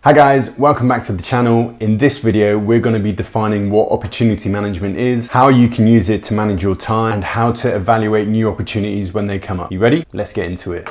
Hi guys, welcome back to the channel. In this video, we're going to be defining what opportunity management is, how you can use it to manage your time, and how to evaluate new opportunities when they come up. You ready? Let's get into it.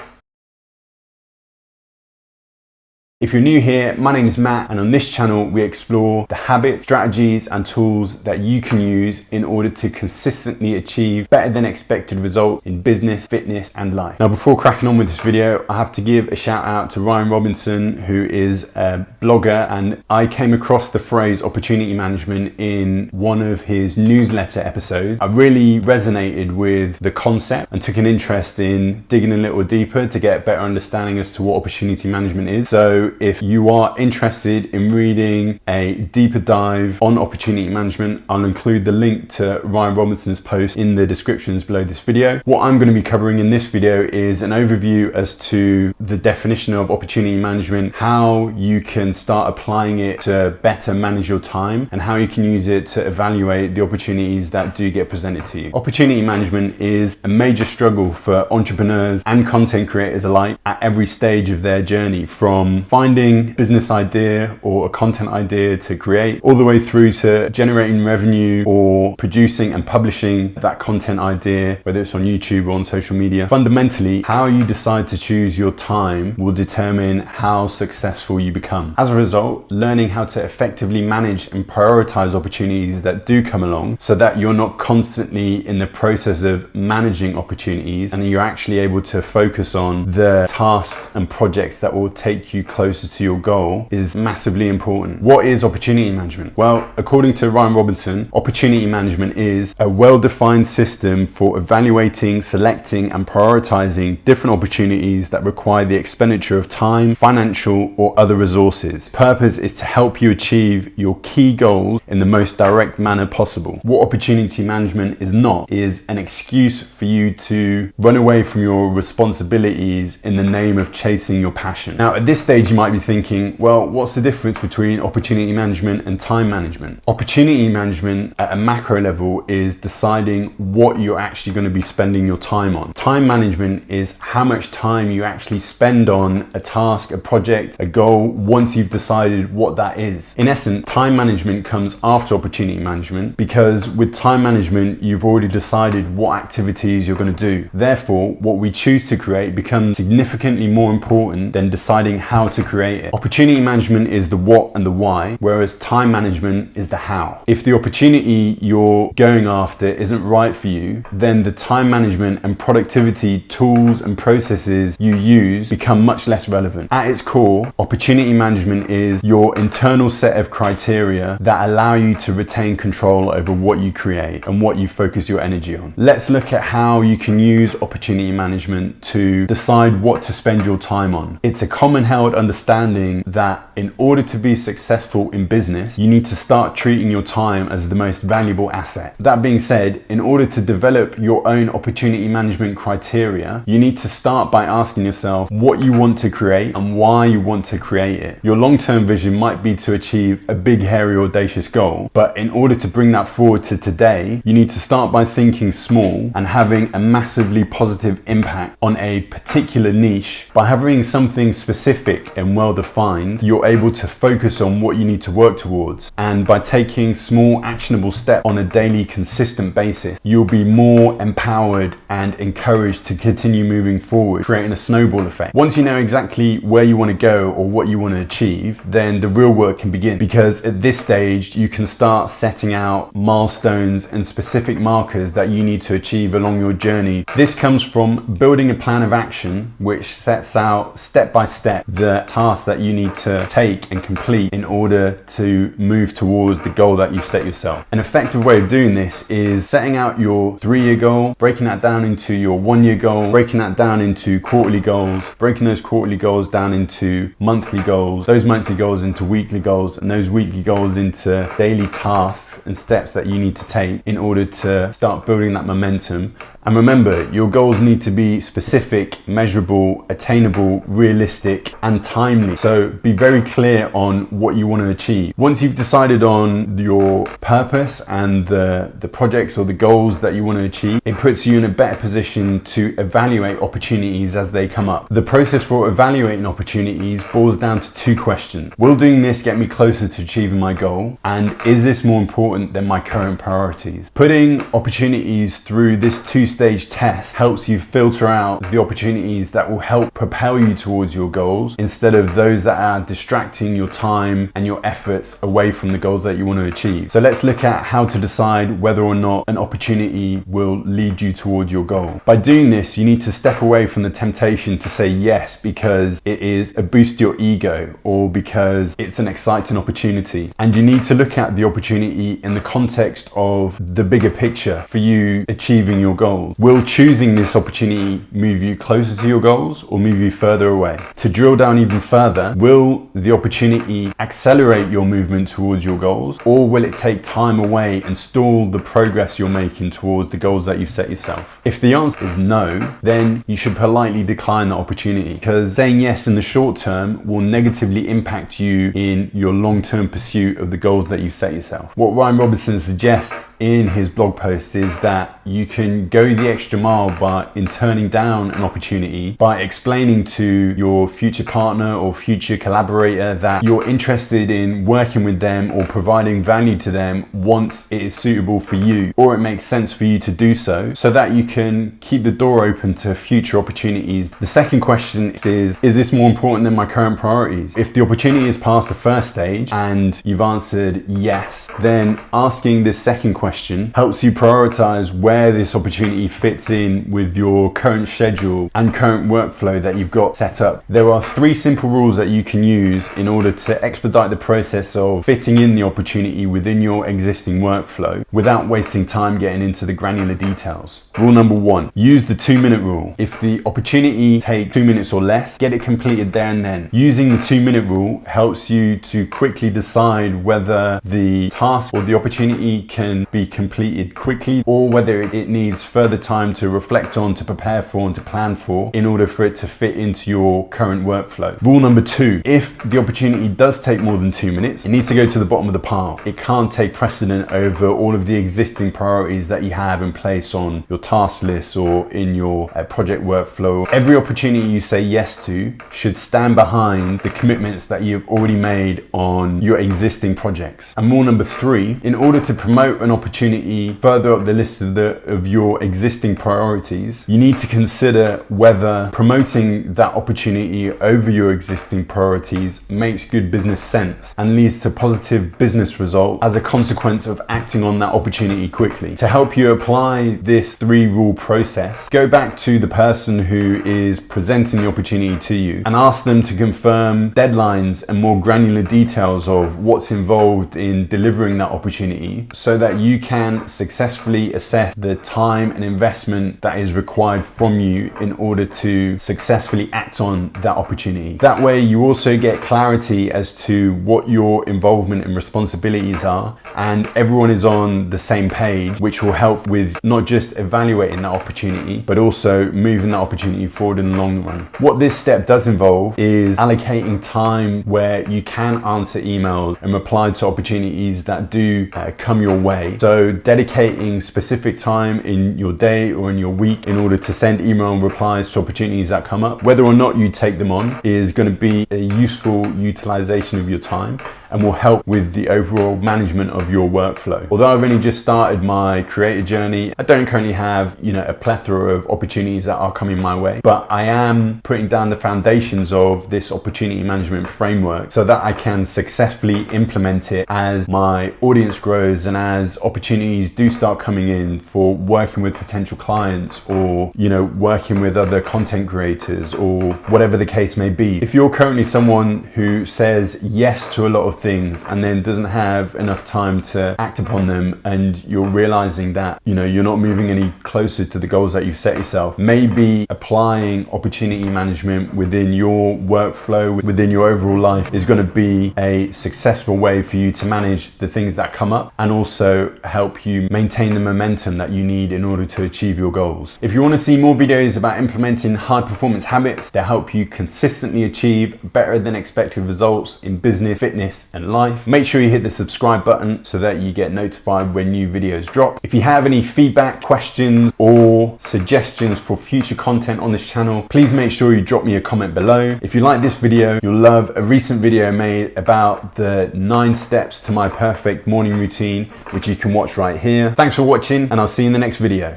If you're new here, my name is Matt, and on this channel we explore the habits, strategies and tools that you can use in order to consistently achieve better than expected results in business, fitness and life. Now before cracking on with this video, I have to give a shout out to Ryan Robinson, who is a blogger, and I came across the phrase opportunity management in one of his newsletter episodes. I really resonated with the concept and took an interest in digging a little deeper to get a better understanding as to what opportunity management is. So if you are interested in reading a deeper dive on opportunity management, I'll include the link to Ryan Robinson's post in the descriptions below this video. What I'm going to be covering in this video is an overview as to the definition of opportunity management, how you can start applying it to better manage your time, and how you can use it to evaluate the opportunities that do get presented to you. Opportunity management is a major struggle for entrepreneurs and content creators alike at every stage of their journey, from finding business idea or a content idea to create, all the way through to generating revenue or producing and publishing that content idea, whether it's on YouTube or on social media. Fundamentally, how you decide to choose your time will determine how successful you become. As a result, learning how to effectively manage and prioritize opportunities that do come along, so that you're not constantly in the process of managing opportunities and you're actually able to focus on the tasks and projects that will take you closer to your goal, is massively important. What is opportunity management? Well, according to Ryan Robinson, opportunity management is a well-defined system for evaluating, selecting and prioritizing different opportunities that require the expenditure of time, financial or other resources. The purpose is to help you achieve your key goals in the most direct manner possible. What opportunity management is not is an excuse for you to run away from your responsibilities in the name of chasing your passion. Now at this stage you might be thinking, well, what's the difference between opportunity management and time management? Opportunity management at a macro level is deciding what you're actually going to be spending your time on. Time management is how much time you actually spend on a task, a project, a goal, once you've decided what that is. In essence, time management comes after opportunity management, because with time management you've already decided what activities you're going to do. Therefore, what we choose to create becomes significantly more important than deciding how to create it. Opportunity management is the what and the why, whereas time management is the how. If the opportunity you're going after isn't right for you, then the time management and productivity tools and processes you use become much less relevant. At its core, opportunity management is your internal set of criteria that allow you to retain control over what you create and what you focus your energy on. Let's look at how you can use opportunity management to decide what to spend your time on. It's a common held understanding that in order to be successful in business, you need to start treating your time as the most valuable asset. That being said, in order to develop your own opportunity management criteria, you need to start by asking yourself what you want to create and why you want to create it. Your long-term vision might be to achieve a big, hairy, audacious goal, but in order to bring that forward to today, you need to start by thinking small and having a massively positive impact on a particular niche. By having something specific and well-defined, you're able to focus on what you need to work towards, and by taking small actionable steps on a daily consistent basis, you'll be more empowered and encouraged to continue moving forward, creating a snowball effect. Once you know exactly where you want to go or what you want to achieve, then the real work can begin, because at this stage you can start setting out milestones and specific markers that you need to achieve along your journey. This comes from building a plan of action which sets out step by step the tasks that you need to take and complete in order to move towards the goal that you've set yourself. An effective way of doing this is setting out your 3-year goal, breaking that down into your 1-year goal, breaking that down into quarterly goals, breaking those quarterly goals down into monthly goals, those monthly goals into weekly goals, and those weekly goals into daily tasks and steps that you need to take in order to start building that momentum And remember, your goals need to be specific, measurable, attainable, realistic, and timely. So be very clear on what you want to achieve. Once you've decided on your purpose and the projects or the goals that you want to achieve, it puts you in a better position to evaluate opportunities as they come up. The process for evaluating opportunities boils down to two questions. Will doing this get me closer to achieving my goal? And is this more important than my current priorities? Putting opportunities through this two-stage test helps you filter out the opportunities that will help propel you towards your goals instead of those that are distracting your time and your efforts away from the goals that you want to achieve. So let's look at how to decide whether or not an opportunity will lead you towards your goal. By doing this, you need to step away from the temptation to say yes because it is a boost to your ego or because it's an exciting opportunity. And you need to look at the opportunity in the context of the bigger picture for you achieving your goals. Will choosing this opportunity move you closer to your goals or move you further away? To drill down even further, will the opportunity accelerate your movement towards your goals, or will it take time away and stall the progress you're making towards the goals that you've set yourself? If the answer is no, then you should politely decline the opportunity, because saying yes in the short term will negatively impact you in your long-term pursuit of the goals that you set yourself. What Ryan Robinson suggests in his blog post is that you can go the extra mile in turning down an opportunity by explaining to your future partner or future collaborator that you're interested in working with them or providing value to them once it is suitable for you or it makes sense for you to do so that you can keep the door open to future opportunities. The second question is this more important than my current priorities? If the opportunity is past the first stage and you've answered yes, then asking this second question helps you prioritize where this opportunity fits in with your current schedule and current workflow that you've got set up. There are 3 simple rules that you can use in order to expedite the process of fitting in the opportunity within your existing workflow without wasting time getting into the granular details. Rule number 1, use the 2-minute rule. If the opportunity takes 2 minutes or less, get it completed there and then. Using the 2-minute rule helps you to quickly decide whether the task or the opportunity can be completed quickly or whether it needs further time to reflect on, to prepare for, and to plan for in order for it to fit into your current workflow. Rule number 2, if the opportunity does take more than 2 minutes, it needs to go to the bottom of the pile. It can't take precedent over all of the existing priorities that you have in place on your task list or in your project workflow. Every opportunity you say yes to should stand behind the commitments that you've already made on your existing projects. And rule number 3, in order to promote an opportunity further up the list of your existing priorities, you need to consider whether promoting that opportunity over your existing priorities makes good business sense and leads to positive business result as a consequence of acting on that opportunity quickly. To help you apply this 3-rule process, go back to the person who is presenting the opportunity to you and ask them to confirm deadlines and more granular details of what's involved in delivering that opportunity so that you can successfully assess the time and investment that is required from you in order to successfully act on that opportunity. That way you also get clarity as to what your involvement and responsibilities are, and everyone is on the same page, which will help with not just evaluating that opportunity but also moving that opportunity forward in the long run. What this step does involve is allocating time where you can answer emails and reply to opportunities that do come your way. So dedicating specific time in your day or in your week in order to send email replies to opportunities that come up. Whether or not you take them on is going to be a useful utilization of your time and will help with the overall management of your workflow. Although I've only just started my creator journey, I don't currently have, a plethora of opportunities that are coming my way, but I am putting down the foundations of this opportunity management framework so that I can successfully implement it as my audience grows and as opportunities do start coming in for working with potential clients or, working with other content creators or whatever the case may be. If you're currently someone who says yes to a lot of things and then doesn't have enough time to act upon them, and you're realizing that you're not moving any closer to the goals that you've set yourself, maybe applying opportunity management within your workflow, within your overall life, is going to be a successful way for you to manage the things that come up and also help you maintain the momentum that you need in order to achieve your goals. If you want to see more videos about implementing high performance habits that help you consistently achieve better than expected results in business, fitness and life, make sure you hit the subscribe button so that you get notified when new videos drop. If you have any feedback, questions or suggestions for future content on this channel, please make sure you drop me a comment below. If you like this video, you'll love a recent video made about the 9 steps to my perfect morning routine, which you can watch right here. Thanks for watching, and I'll see you in the next video.